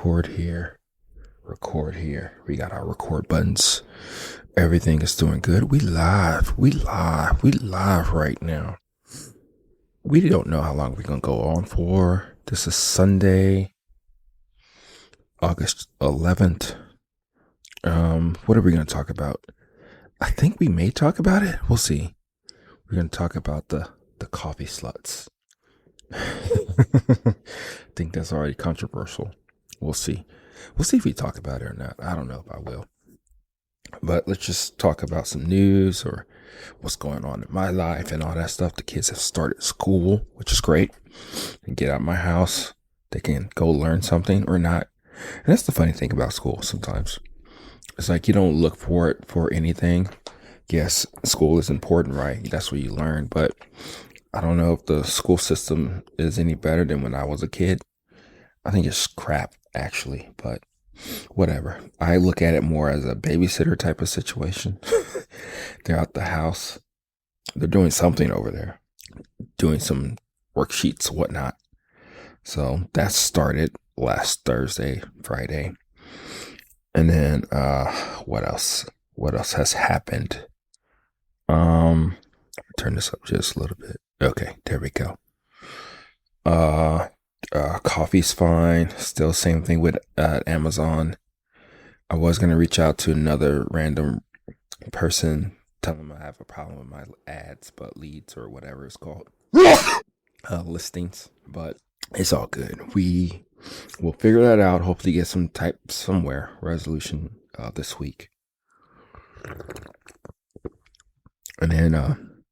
record here, record here. We got our record buttons. Everything is doing good. We live right now. We don't know how long we're going to go on for. This is Sunday, August 11th. What are we going to talk about? I think we may talk about it. We'll see. We're going to talk about the coffee sluts. I think that's already controversial. We'll see. We'll see if we talk about it or not. I don't know if I will. But let's just talk about some news or what's going on in my life and all that stuff. The kids have started school, which is great. And get out of my house. They can go learn something or not. And that's the funny thing about school sometimes. It's like you don't look for it for anything. Yes, school is important, right? That's where you learn. But I don't know if the school system is any better than when I was a kid. I think it's crap, actually. But whatever. I look at it more as a babysitter type of situation. They're out the house. They're doing something over there. Doing some worksheets, whatnot. So that started last Thursday, Friday. And then what else? What else has happened? Turn this up just a little bit. Okay, there we go. Coffee's fine. Still same thing with Amazon. I was gonna reach out to another random person, tell them I have a problem with my ads, but leads or whatever it's called, listings. But it's all good. We will figure that out. Hopefully, get some resolution this week. And then,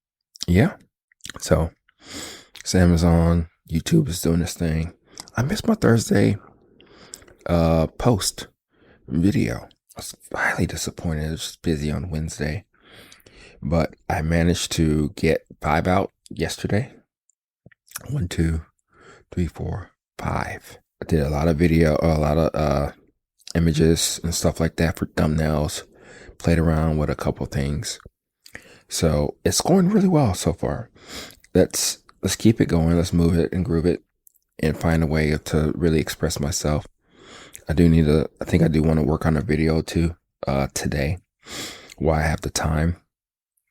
yeah. So it's Amazon. YouTube is doing this thing. I missed my Thursday post video. I was highly disappointed. I was just busy on Wednesday. But I managed to get 5 out yesterday. 1, 2, 3, 4, 5. I did a lot of video, a lot of images and stuff like that for thumbnails. Played around with a couple things. So it's going really well so far. Let's keep it going. Let's move it and groove it and find a way to really express myself. I think I do want to work on a video too today while I have the time,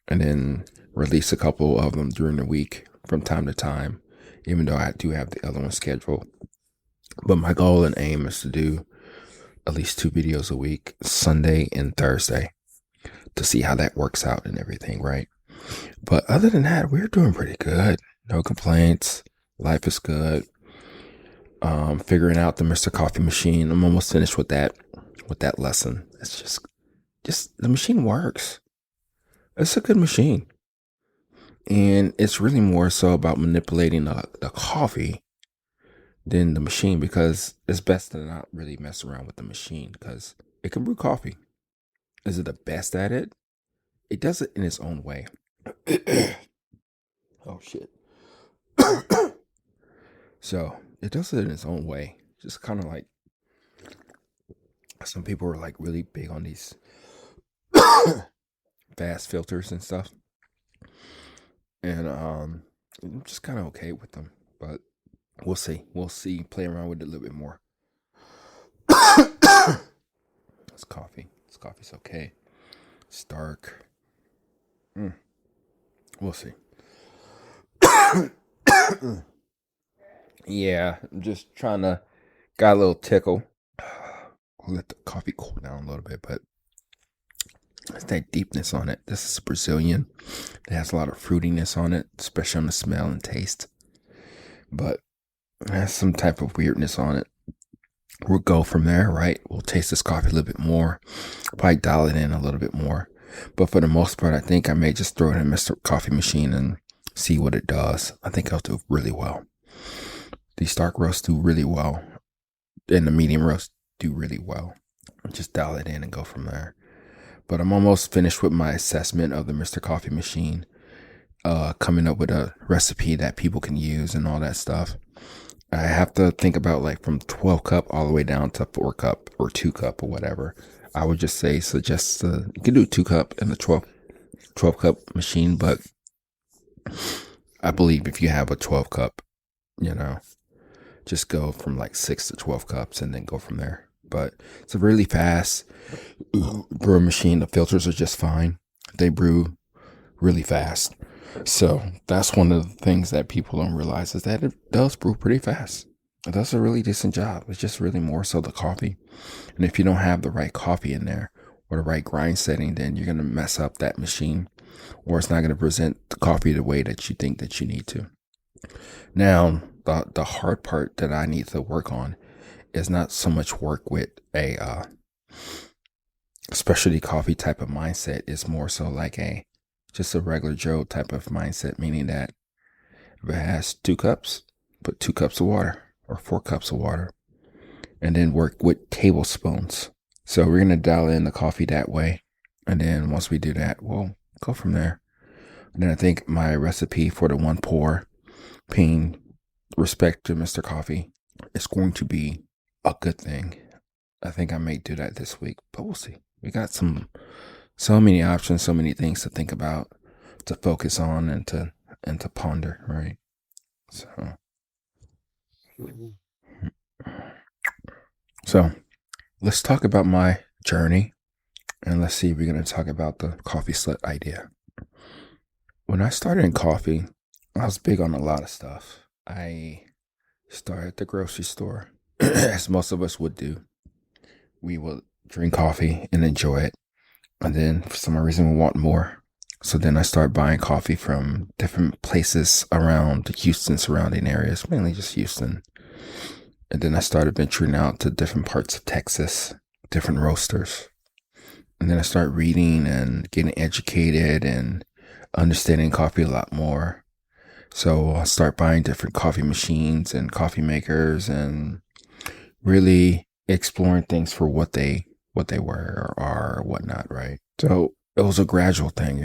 and then release a couple of them during the week from time to time, even though I do have the other one scheduled. But my goal and aim is to do at least 2 videos a week, Sunday and Thursday, to see how that works out and everything, right? But other than that, we're doing pretty good. No complaints. Life is good. Figuring out the Mr. Coffee machine. I'm almost finished with that lesson. It's just the machine works. It's a good machine. And it's really more so about manipulating the coffee than the machine, because it's best to not really mess around with the machine because it can brew coffee. Is it the best at it? It does it in its own way. Oh, shit. So it does it in its own way. Just kind of like some people are like really big on these fast filters and stuff. And I'm just kind of okay with them. But we'll see. Play around with it a little bit more. It's coffee. This coffee's okay. It's dark. We'll see. Yeah, I'm just trying to got a little tickle. I'll let the coffee cool down a little bit, but it's that deepness on it. This is Brazilian. It has a lot of fruitiness on it, especially on the smell and taste. But it has some type of weirdness on it. We'll go from there, right? We'll taste this coffee a little bit more. Probably dial it in a little bit more. But for the most part, I think I may just throw it in Mr. Coffee machine and see what it does. I think I'll do really well. These dark roasts do really well. And the medium roasts do really well. Just dial it in and go from there. But I'm almost finished with my assessment of the Mr. Coffee machine. Coming up with a recipe that people can use and all that stuff. I have to think about like from 12 cup all the way down to 4 cup or 2 cup or whatever. I would just suggest you can do 2 cup in the 12 cup machine, but I believe if you have a 12 cup, just go from like 6 to 12 cups and then go from there. But it's a really fast brew machine. The filters are just fine. They brew really fast. So that's one of the things that people don't realize is that it does brew pretty fast. It does a really decent job. It's just really more so the coffee. And if you don't have the right coffee in there or the right grind setting, then you're going to mess up that machine, or it's not going to present the coffee the way that you think that you need to. Now, the hard part that I need to work on is not so much work with a specialty coffee type of mindset. It's more so like just a regular Joe type of mindset, meaning that if it has 2 cups, put 2 cups of water or 4 cups of water, and then work with tablespoons. So we're going to dial in the coffee that way. And then once we do that, we'll go from there. And then I think my recipe for the 1 pour, paying respect to Mr. Coffee, is going to be a good thing. I think I may do that this week, but we'll see. We got so many options, so many things to think about, to focus on, and to ponder, right? So let's talk about my journey, and let's see if we're going to talk about the coffee slut idea. When I started in coffee, I was big on a lot of stuff. I started at the grocery store, as most of us would do. We would drink coffee and enjoy it. And then for some reason we want more. So then I started buying coffee from different places around the Houston surrounding areas, mainly just Houston. And then I started venturing out to different parts of Texas, different roasters. And then I started reading and getting educated and understanding coffee a lot more. So I'll start buying different coffee machines and coffee makers and really exploring things for what they were or are or whatnot, right? So it was a gradual thing,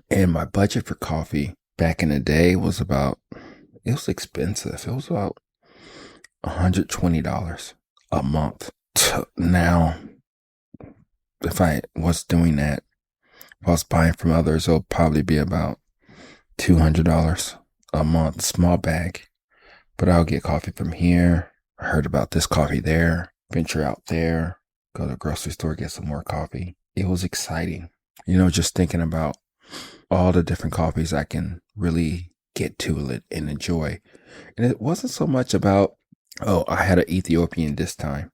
And my budget for coffee back in the day it was expensive. It was about $120 a month. Now, if I was doing that, if I was buying from others, it'll probably be about $200 a month, small bag. But I'll get coffee from here. I heard about this coffee there, venture out there, go to the grocery store, get some more coffee. It was exciting, just thinking about all the different coffees I can really get to it and enjoy. And it wasn't so much about, oh, I had an Ethiopian this time.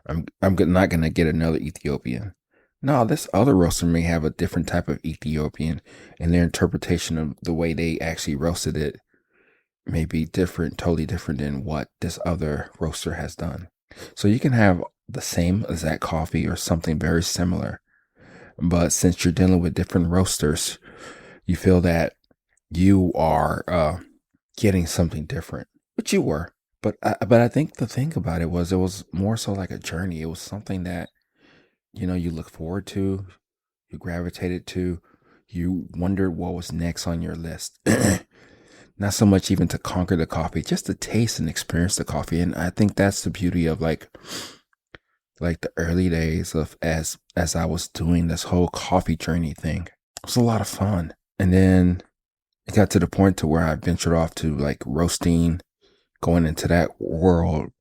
I'm not going to get another Ethiopian. No, this other roaster may have a different type of Ethiopian, and their interpretation of the way they actually roasted it may be different, totally different than what this other roaster has done. So you can have the same exact coffee or something very similar, but since you're dealing with different roasters, you feel that you are getting something different, which you were. But I think the thing about it was more so like a journey. It was something that, you look forward to, you gravitated to, you wondered what was next on your list. Not so much even to conquer the coffee, just to taste and experience the coffee. And I think that's the beauty of like the early days of as I was doing this whole coffee journey thing. It was a lot of fun. And then it got to the point to where I ventured off to like roasting, going into that world.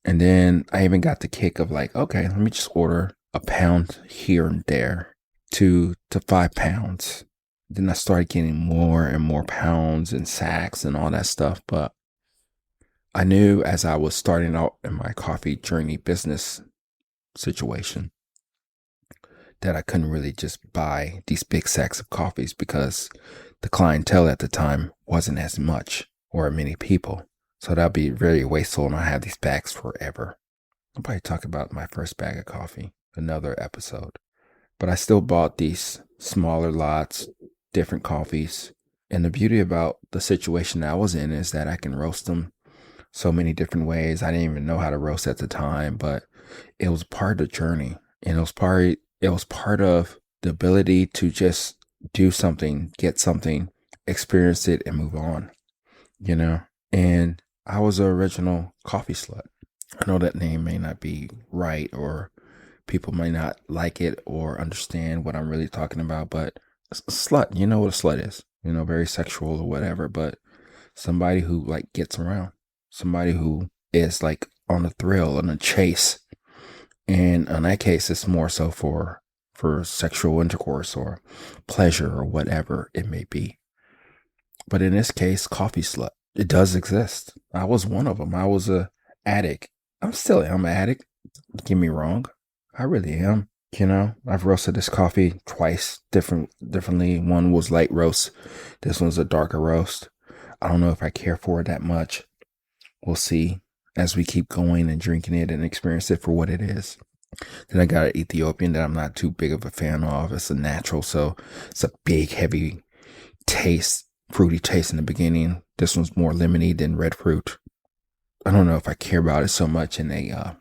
And then I even got the kick of like, okay, let me just order a pound here and there, 2 to 5 pounds. Then I started getting more and more pounds and sacks and all that stuff. But I knew as I was starting out in my coffee journey business situation that I couldn't really just buy these big sacks of coffees because the clientele at the time wasn't as much or many people. So that'd be very wasteful, and I have these bags forever. I'll probably talk about my first bag of coffee, another episode. But I still bought these smaller lots, different coffees. And the beauty about the situation I was in is that I can roast them so many different ways. I didn't even know how to roast at the time, but it was part of the journey. And it was part of the ability to just do something, get something, experience it, and move on, And I was an original coffee slut. I know that name may not be right, or people may not like it or understand what I'm really talking about, but a slut, you know what a slut is, very sexual or whatever, but somebody who like gets around, somebody who is like on a thrill and a chase. And in that case, it's more so for sexual intercourse or pleasure or whatever it may be. But in this case, coffee slut, it does exist. I was one of them. I was a addict. I'm an addict. Don't get me wrong. I really am. I've roasted this coffee twice differently. One was light roast. This one's a darker roast. I don't know if I care for it that much. We'll see as we keep going and drinking it and experience it for what it is. Then I got an Ethiopian that I'm not too big of a fan of. It's a natural, so it's a big, heavy taste, fruity taste in the beginning. This one's more lemony than red fruit. I don't know if I care about it so much in a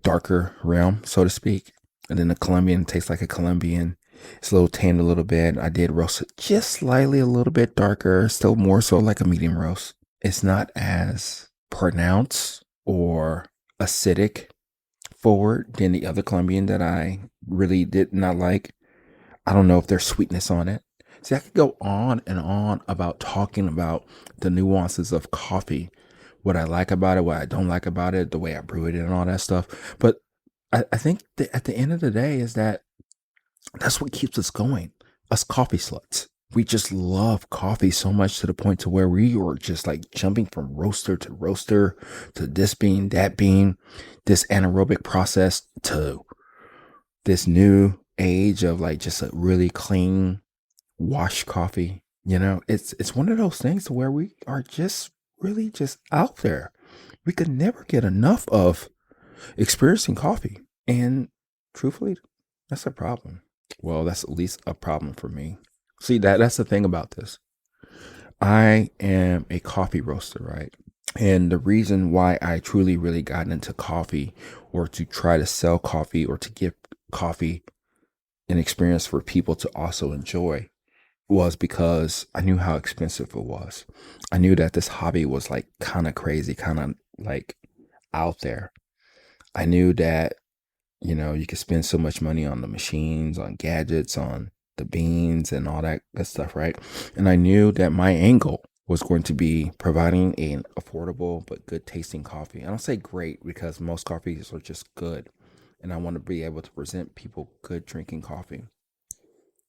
darker realm, so to speak. And then the Colombian tastes like a Colombian. It's a little tanned a little bit. I did roast it just slightly a little bit darker, still more so like a medium roast. It's not as pronounced or acidic forward than the other Colombian that I really did not like. I don't know if there's sweetness on it. See, I could go on and on about talking about the nuances of coffee, what I like about it, what I don't like about it, the way I brew it and all that stuff. But I think that at the end of the day is that's what keeps us going. Us coffee sluts. We just love coffee so much to the point to where we were just like jumping from roaster to this bean, that bean, this anaerobic process to this new age of like just a really clean wash coffee. It's one of those things to where we are just really just out there. We could never get enough of experiencing coffee. And truthfully, that's a problem. Well, that's at least a problem for me. See, that's the thing about this. I am a coffee roaster, right? And the reason why I truly really got into coffee or to try to sell coffee or to give coffee an experience for people to also enjoy was because I knew how expensive it was. I knew that this hobby was like kind of crazy, kind of like out there. I knew that, you could spend so much money on the machines, on gadgets, on the beans and all that good stuff, right? And I knew that my angle was going to be providing an affordable but good tasting coffee. I don't say great because most coffees are just good. And I want to be able to present people good drinking coffee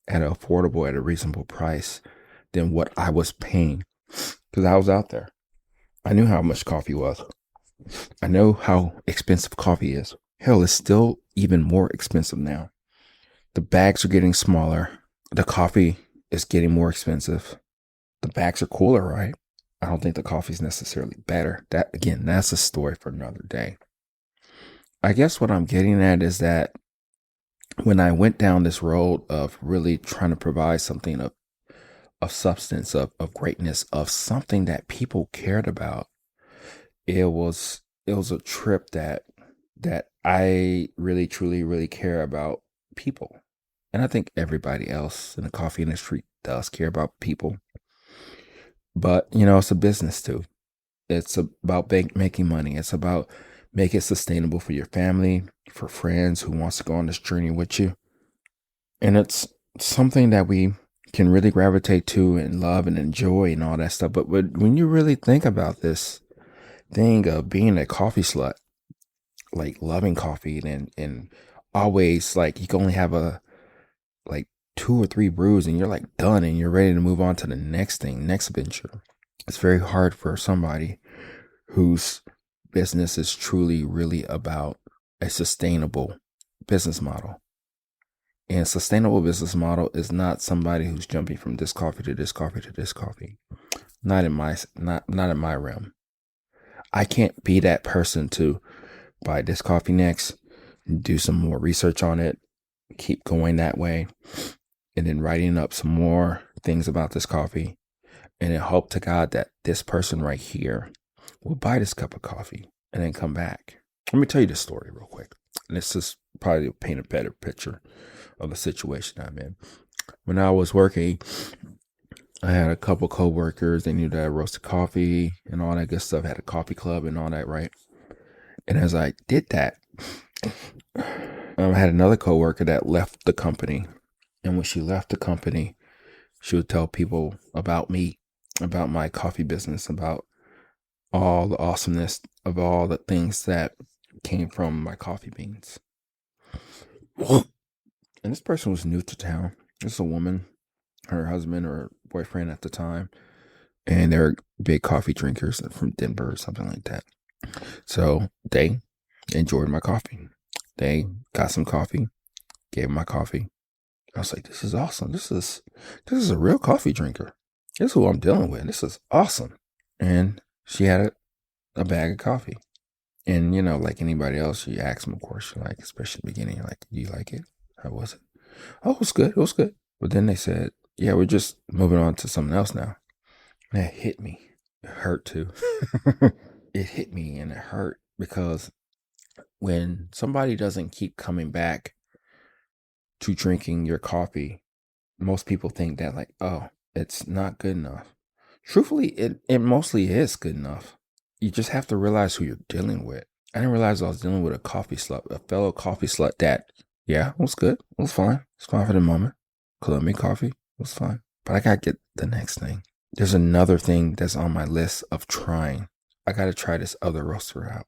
at an affordable, at a reasonable price than what I was paying because I was out there. I knew how much coffee was. I know how expensive coffee is. Hell, it's still even more expensive now. The bags are getting smaller. The coffee is getting more expensive. The bags are cooler, right? I don't think the coffee is necessarily better. That's a story for another day. I guess what I'm getting at is that when I went down this road of really trying to provide something of substance, of greatness, of something that people cared about, it was a trip that I really truly really care about people. And I think everybody else in the coffee industry does care about people. But, it's a business too. It's about making money. It's about make it sustainable for your family, for friends who wants to go on this journey with you. And it's something that we can really gravitate to and love and enjoy and all that stuff. But when you really think about this thing of being a coffee slut, like loving coffee and always like you can only have like 2 or 3 brews and you're like done and you're ready to move on to the next thing, next venture. It's very hard for somebody whose business is truly really about a sustainable business model. And sustainable business model is not somebody who's jumping from this coffee to this coffee to this coffee. Not in my realm. I can't be that person to buy this coffee next, do some more research on it, keep going that way, and then writing up some more things about this coffee, and then hope to God that this person right here will buy this cup of coffee and then come back. Let me tell you this story real quick. And this is probably to paint a better picture of the situation I'm in. When I was working, I had a couple coworkers. They knew that I roasted coffee and all that good stuff. I had a coffee club and all that, right? And as I did that, I had another coworker that left the company. And when she left the company, she would tell people about me, about my coffee business, about all the awesomeness of all the things that came from my coffee beans. And this person was new to town. This is a woman, her husband or boyfriend at the time, and they're big coffee drinkers from Denver or something like that. So they enjoyed my coffee. They got some coffee, gave my coffee. I was like, this is awesome. This is a real coffee drinker. This is who I'm dealing with. This is awesome. And she had a bag of coffee. And, like anybody else, you ask them, of course, like, especially in the beginning, like, do you like it? How was it? Oh, it was good. It was good. But then they said, yeah, we're just moving on to something else now. And that hit me. It hurt too. It hit me and it hurt because when somebody doesn't keep coming back to drinking your coffee, most people think that like, oh, it's not good enough. Truthfully, it mostly is good enough. You just have to realize who you're dealing with. I didn't realize I was dealing with a coffee slut, a fellow coffee slut that, yeah, it was good. It was fine. It's fine for the moment. Colombian coffee, it was fine. But I got to get the next thing. There's another thing that's on my list of trying. I got to try this other roaster out.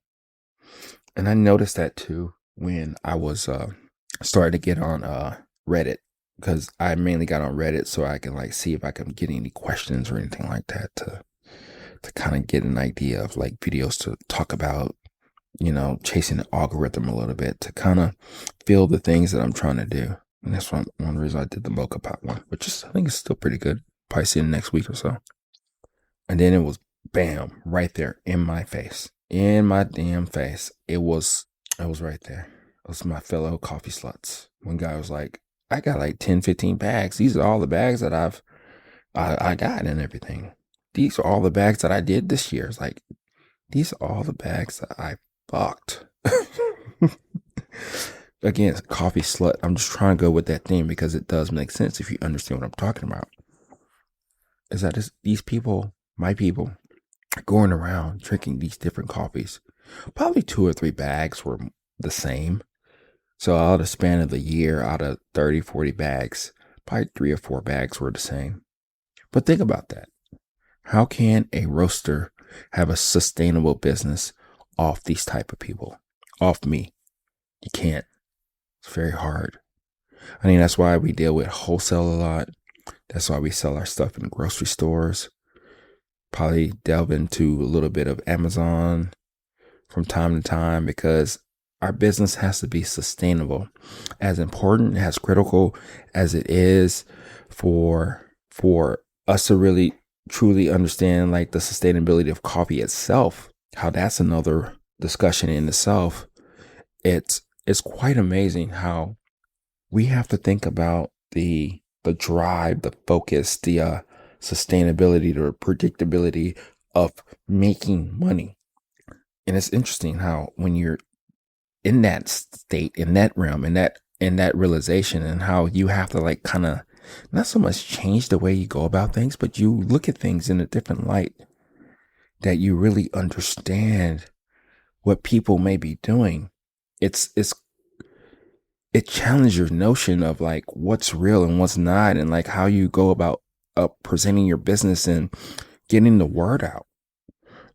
And I noticed that too when I was starting to get on Reddit, because I mainly got on Reddit so I can like see if I can get any questions or anything like that to kind of get an idea of like videos to talk about, chasing the algorithm a little bit to kind of feel the things that I'm trying to do. And that's one reason I did the mocha pot one, which is, I think it's still pretty good. Probably see it next week or so. And then it was bam, right there in my face. In my damn face. It was right there. It was my fellow coffee sluts. One guy was like, I got like 10, 15 bags. These are all the bags that I got and everything. These are all the bags that I did this year. It's like, these are all the bags that I fucked. Again, coffee slut. I'm just trying to go with that theme because it does make sense if you understand what I'm talking about. Is that these people, my people, are going around drinking these different coffees. Probably 2 or 3 bags were the same. So out of the span of the year, out of 30, 40 bags, probably 3 or 4 bags were the same. But think about that. How can a roaster have a sustainable business off these type of people? Off me? You can't. It's very hard. I mean, that's why we deal with wholesale a lot. That's why we sell our stuff in grocery stores. Probably delve into a little bit of Amazon from time to time because our business has to be sustainable. As important, as critical as it is for us to really truly understand like the sustainability of coffee itself, how that's another discussion in itself. It's quite amazing how we have to think about the drive, the focus, the sustainability, the predictability of making money. And it's interesting how when you're in that state, in that realm, in that realization, and how you have to like kind of not so much change the way you go about things, but you look at things in a different light, that you really understand what people may be doing. It challenges your notion of like what's real and what's not, and like how you go about presenting your business and getting the word out,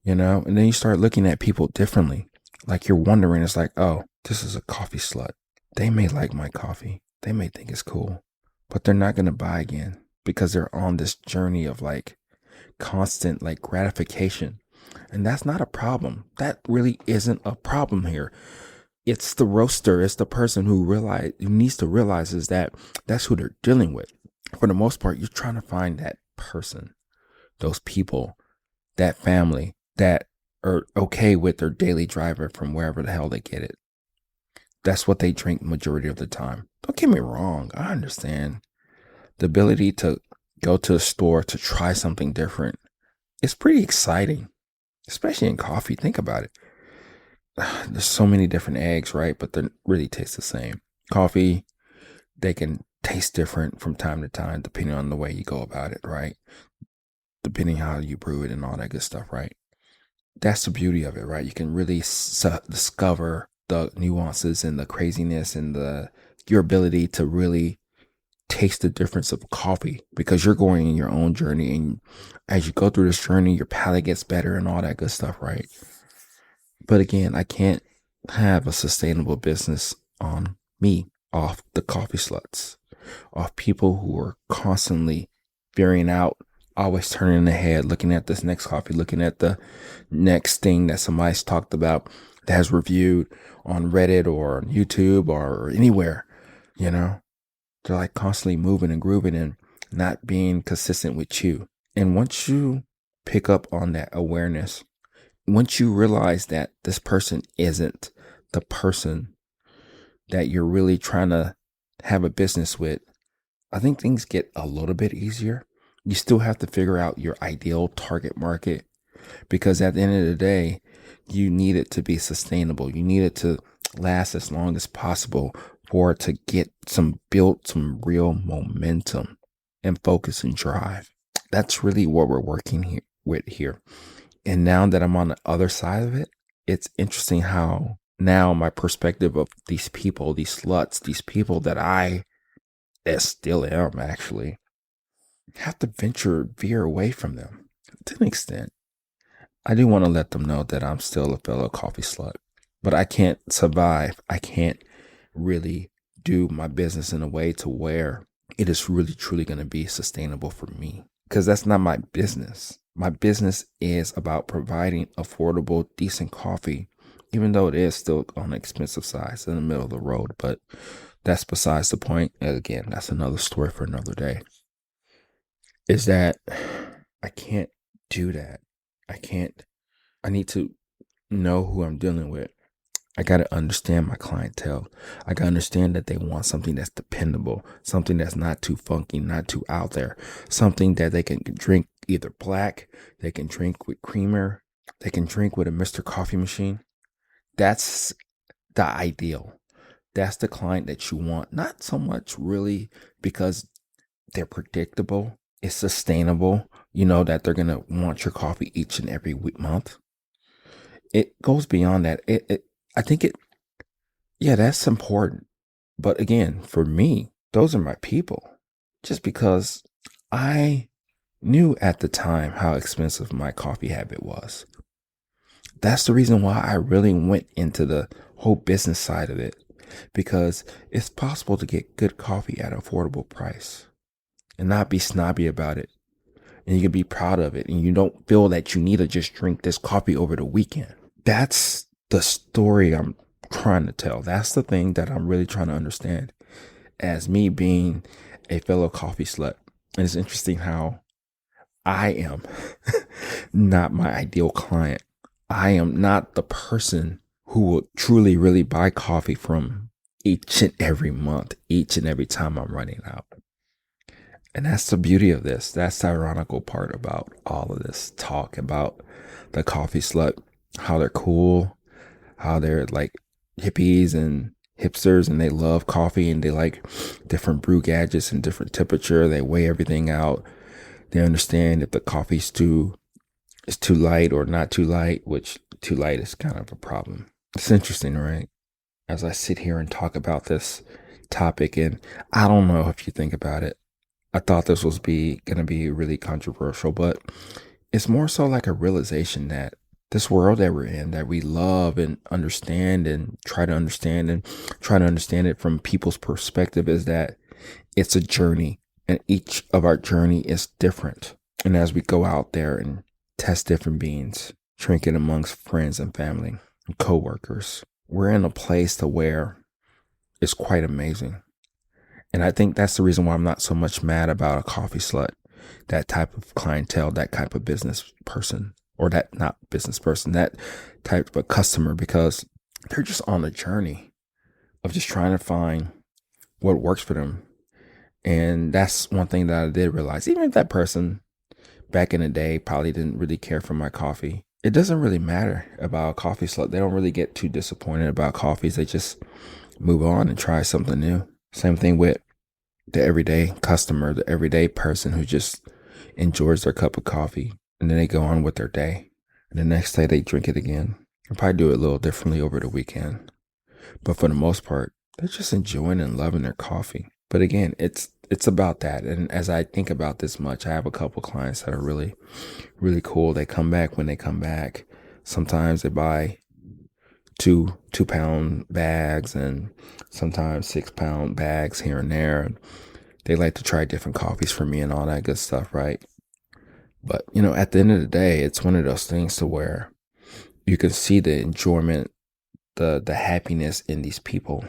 and then you start looking at people differently. Like you're wondering, it's like, oh, this is a coffee slut. They may like my coffee. They may think it's cool, but they're not going to buy again because they're on this journey of like constant like gratification. And that's not a problem. That really isn't a problem here. It's the roaster. It's the person who needs to realize is that that's who they're dealing with. For the most part, you're trying to find that person, those people, that family that are okay with their daily driver from wherever the hell they get it. That's what they drink majority of the time. Don't get me wrong. I understand the ability to go to a store to try something different. It's pretty exciting, especially in coffee. Think about it. There's so many different eggs, right? But they really taste the same. Coffee, they can taste different from time to time, depending on the way you go about it, right? Depending how you brew it and all that good stuff, right? That's the beauty of it, right? You can really discover the nuances and the craziness and your ability to really taste the difference of coffee because you're going in your own journey. And as you go through this journey, your palate gets better and all that good stuff, right? But again, I can't have a sustainable business on me off the coffee sluts, off people who are constantly veering out, always turning their head, looking at this next coffee, looking at the next thing that somebody's talked about, that has reviewed on Reddit or on YouTube or anywhere, you know? They're like constantly moving and grooving and not being consistent with you. And once you pick up on that awareness, once you realize that this person isn't the person that you're really trying to have a business with, I think things get a little bit easier. You still have to figure out your ideal target market because at the end of the day, you need it to be sustainable. You need it to last as long as possible for it to build some real momentum and focus and drive. That's really what we're working with here. And now that I'm on the other side of it, it's interesting how now my perspective of these people, these sluts, these people that I still am actually, have to veer away from them to an extent. I do want to let them know that I'm still a fellow coffee slut, but I can't survive. I can't really do my business in a way to where it is really truly going to be sustainable for me, because that's not my business. My business is about providing affordable, decent coffee, even though it is still on the expensive side, it's in the middle of the road, but that's besides the point. Again, that's another story for another day. Is that I can't do that. I need to know who I'm dealing with. I got to understand my clientele. I got to understand that they want something that's dependable, something that's not too funky, not too out there, something that they can drink either black, they can drink with creamer, they can drink with a Mr. Coffee machine. That's the ideal. That's the client that you want. Not so much really because they're predictable, it's sustainable, you know that they're going to want your coffee each and every month. It goes beyond that. I think yeah, that's important. But again, for me, those are my people. Just because I knew at the time how expensive my coffee habit was. That's the reason why I really went into the whole business side of it, because it's possible to get good coffee at an affordable price and not be snobby about it. And you can be proud of it. And you don't feel that you need to just drink this coffee over the weekend. That's the story I'm trying to tell. That's the thing that I'm really trying to understand as me being a fellow coffee slut. And it's interesting how I am not my ideal client. I am not the person who will truly, really buy coffee from each and every month, each and every time I'm running out. And that's the beauty of this. That's the ironical part about all of this talk about the coffee slut, how they're cool, how they're like hippies and hipsters and they love coffee and they like different brew gadgets and different temperature. They weigh everything out. They understand if the coffee's too light or not too light, which too light is kind of a problem. It's interesting, right? As I sit here and talk about this topic, and I don't know if you think about it, I thought this was gonna be really controversial, but it's more so like a realization that this world that we're in, that we love and understand and try to understand it from people's perspective, is that it's a journey and each of our journey is different. And as we go out there and test different beans, drink it amongst friends and family and coworkers, we're in a place to where it's quite amazing. And I think that's the reason why I'm not so much mad about a coffee slut, that type of clientele, that type of business person, or that not business person, that type of customer, because they're just on a journey of just trying to find what works for them. And that's one thing that I did realize. Even if that person back in the day probably didn't really care for my coffee, it doesn't really matter about a coffee slut. They don't really get too disappointed about coffees. They just move on and try something new. Same thing with the everyday customer, the everyday person who just enjoys their cup of coffee and then they go on with their day. And the next day they drink it again. They'll probably do it a little differently over the weekend. But for the most part, they're just enjoying and loving their coffee. But again, it's it's about that. And as I think about this much, I have a couple clients that are really, really cool. They come back when they come back. Sometimes they buy two-pound bags and sometimes 6-pound bags here and there. They like to try different coffees for me and all that good stuff, right? But at the end of the day, it's one of those things to where you can see the enjoyment, the happiness in these people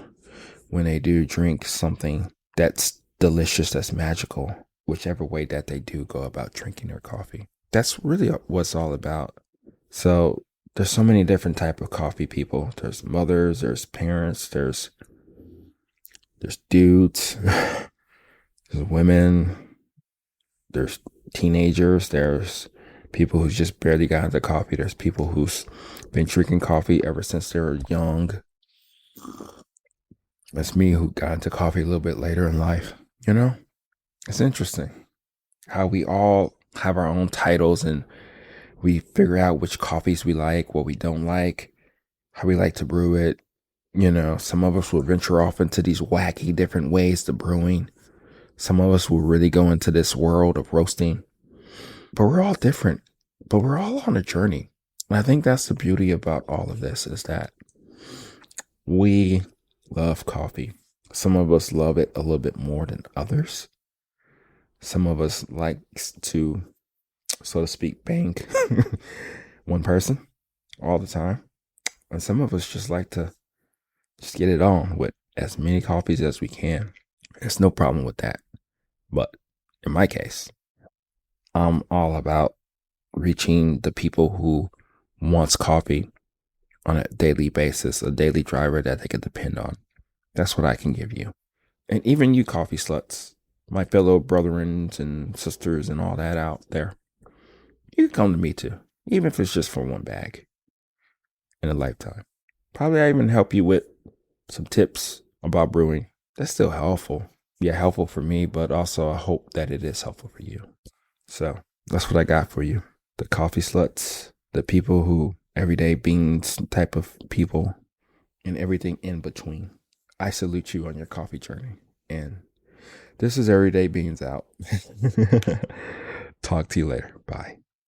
when they do drink something that's delicious, that's magical, whichever way that they do go about drinking their coffee. That's really what it's all about. So there's so many different type of coffee people. There's mothers, there's parents, there's dudes, there's women, there's teenagers, there's people who just barely got into coffee. There's people who's been drinking coffee ever since they were young. That's me, who got into coffee a little bit later in life. It's interesting how we all have our own titles and we figure out which coffees we like, what we don't like, how we like to brew it. Some of us will venture off into these wacky different ways to brewing. Some of us will really go into this world of roasting. But we're all different. But we're all on a journey. And I think that's the beauty about all of this, is that we love coffee. Some of us love it a little bit more than others. Some of us like to, so to speak, bank one person all the time. And some of us just like to just get it on with as many coffees as we can. There's no problem with that. But in my case, I'm all about reaching the people who wants coffee on a daily basis, a daily driver that they can depend on. That's what I can give you. And even you coffee sluts, my fellow brethren and sisters and all that out there, you can come to me too, even if it's just for one bag in a lifetime. Probably I even help you with some tips about brewing. That's still helpful. Yeah, helpful for me, but also I hope that it is helpful for you. So that's what I got for you. The coffee sluts, the people who everyday beans type of people, and everything in between. I salute you on your coffee journey. And this is Everyday Beans out. Talk to you later. Bye.